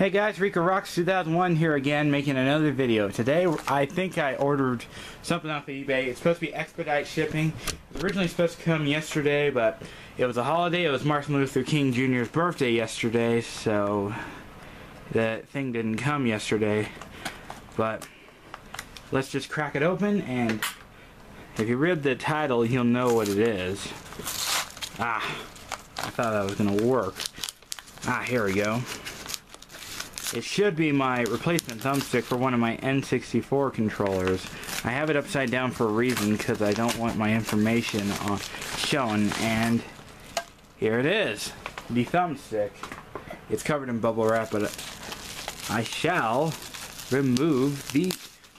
Hey guys, Rico Rocks 2001 here again, making another video. Today, I think I ordered something off of eBay. It's supposed to be expedite shipping. It was originally supposed to come yesterday, but it was a holiday. It was Martin Luther King Jr.'s birthday yesterday, so that thing didn't come yesterday. But let's just crack it open, and if you read the title, you'll know what it is. I thought that was going to work. Here we go. It should be my replacement thumbstick for one of my N64 controllers. I have it upside down for a reason, because I don't want my information shown, and here it is, the thumbstick. It's covered in bubble wrap, but I shall remove the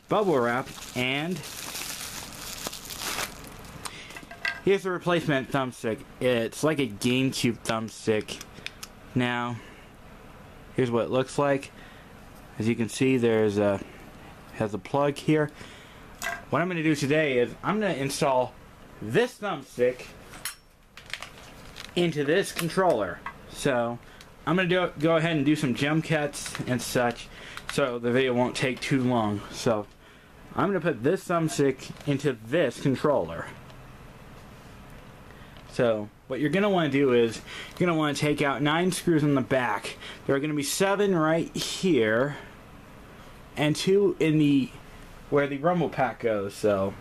bubble wrap, and here's the replacement thumbstick. It's like a GameCube thumbstick. Now, here's what it looks like. As you can see, has a plug here. What I'm going to do today is I'm going to install this thumbstick into this controller. So I'm going to go ahead and do some jump cuts and such, so the video won't take too long. So I'm going to put this thumbstick into this controller. So what you're going to want to do is you're going to want to take out 9 screws in the back. There are going to be 7 right here and 2 in where the rumble pack goes. So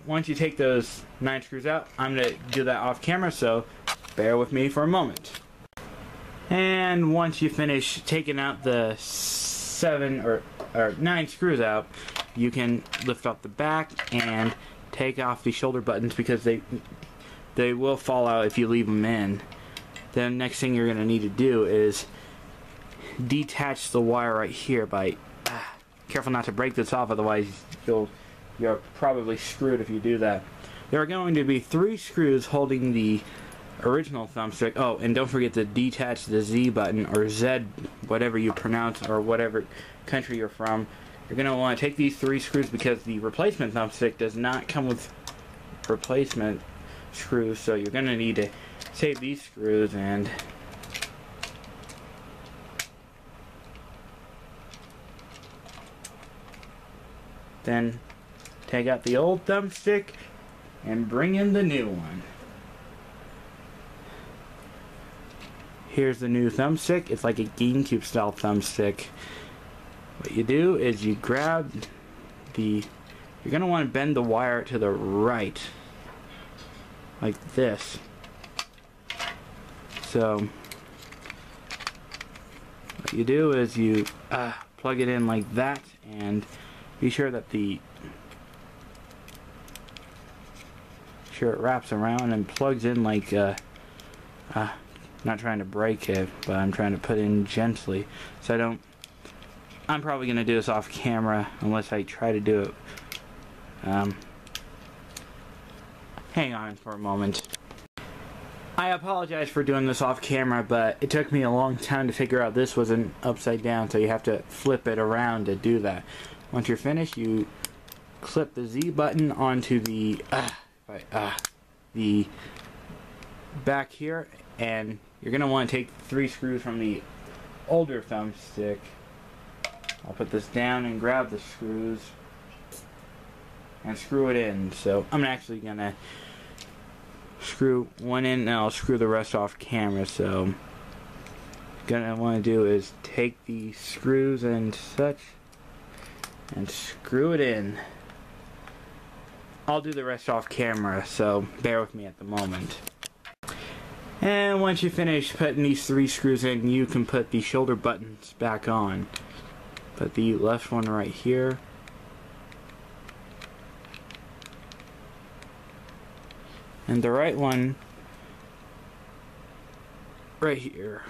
once you take those 9 screws out, I'm going to do that off camera, so bear with me for a moment. And once you finish taking out the 7 or 9 screws out, you can lift off the back and take off the shoulder buttons, because they will fall out if you leave them in. Then next thing you're going to need to do is detach the wire right here by careful not to break this off, otherwise you're probably screwed if you do that. There are going to be 3 screws holding the original thumbstick. Oh, and don't forget to detach the Z button, or Z, whatever you pronounce, or whatever country you're from. You're going to want to take these 3 screws, because the replacement thumbstick does not come with replacement screws, so you're going to need to save these screws, and then take out the old thumbstick and bring in the new one. Here's the new thumbstick. It's like a GameCube style thumbstick. What you do is you grab you're going to want to bend the wire to the right, like this. So what you do is you plug it in like that, and be sure that it wraps around and plugs in like not trying to break it, but I'm trying to put in gently, so I'm probably going to do this off camera unless I try to do it. Hang on for a moment. I apologize for doing this off camera, but it took me a long time to figure out this was an upside down, so you have to flip it around to do that. Once you're finished, you clip the Z button onto the back here, and you're going to want to take 3 screws from the older thumbstick. I'll put this down and grab the screws and screw it in. So I'm actually going to screw one in, and I'll screw the rest off camera. So what I'm going to want to do is take the screws and such and screw it in. I'll do the rest off camera, so bear with me at the moment. And once you finish putting these 3 screws in, you can put the shoulder buttons back on. Put the left one right here, and the right one right here.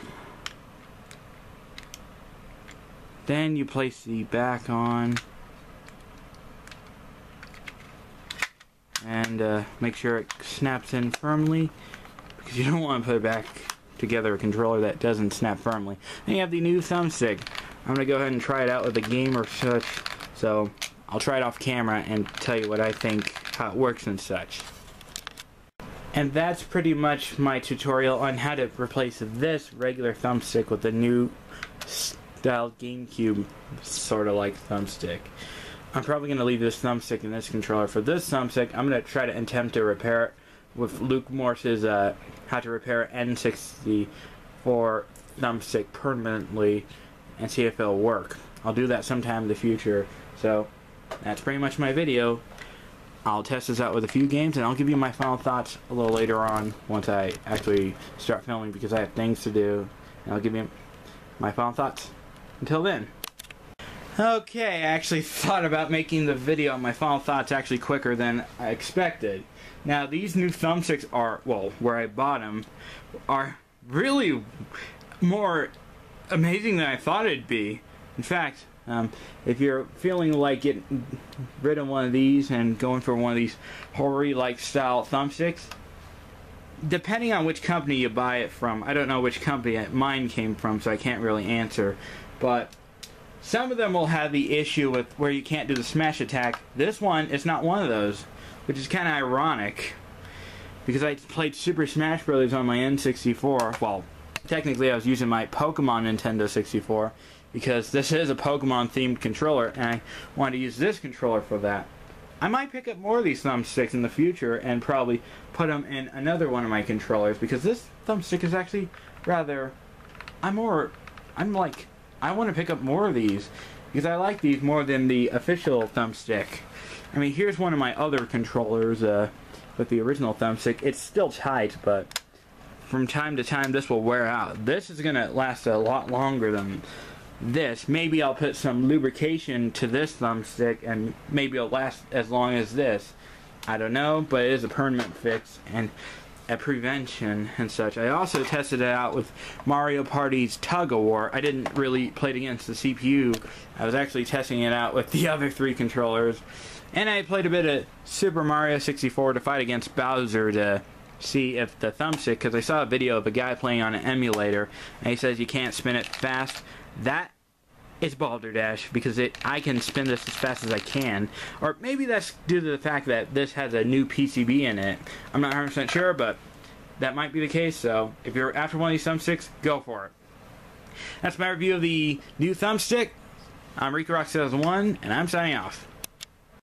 Then you place the back on, and make sure it snaps in firmly, because you don't want to put back together a controller that doesn't snap firmly. Then you have the new thumbstick. I'm going to go ahead and try it out with a game or such, so I'll try it off camera and tell you what I think, how it works and such. And that's pretty much my tutorial on how to replace this regular thumbstick with the new dialed GameCube, sort of like thumbstick. I'm probably going to leave this thumbstick in this controller. For this thumbstick, I'm going to try to attempt to repair it with Luke Morse's how to repair N64 thumbstick permanently and see if it'll work. I'll do that sometime in the future. So that's pretty much my video. I'll test this out with a few games, and I'll give you my final thoughts a little later on once I actually start filming, because I have things to do, and I'll give you my final thoughts. Until then. Okay, I actually thought about making the video on my final thoughts actually quicker than I expected. Now, these new thumbsticks are, well, where I bought them, are really more amazing than I thought it'd be. In fact, if you're feeling like getting rid of one of these and going for one of these Hori-like style thumbsticks, depending on which company you buy it from, I don't know which company mine came from, so I can't really answer, but some of them will have the issue with where you can't do the smash attack. This one is not one of those, which is kind of ironic, because I played Super Smash Bros. On my N64. Well, technically I was using my Pokemon Nintendo 64, because this is a Pokemon themed controller, and I wanted to use this controller for that. I might pick up more of these thumbsticks in the future and probably put them in another one of my controllers, because this thumbstick is actually rather, I want to pick up more of these, because I like these more than the official thumbstick. I mean, here's one of my other controllers with the original thumbstick. It's still tight, but from time to time this will wear out. This is going to last a lot longer than this. Maybe I'll put some lubrication to this thumbstick and maybe it'll last as long as this. I don't know, but it is a permanent fix and a prevention and such. I also tested it out with Mario Party's Tug of War. I didn't really play it against the CPU. I was actually testing it out with the other three controllers. And I played a bit of Super Mario 64 to fight against Bowser to see if the thumbstick, because I saw a video of a guy playing on an emulator and he says you can't spin it fast. That is balderdash, because I can spin this as fast as I can. Or maybe that's due to the fact that this has a new PCB in it. I'm not 100% sure, but that might be the case. So if you're after one of these thumbsticks, go for it. That's my review of the new thumbstick. I'm RicoRock2001, and I'm signing off.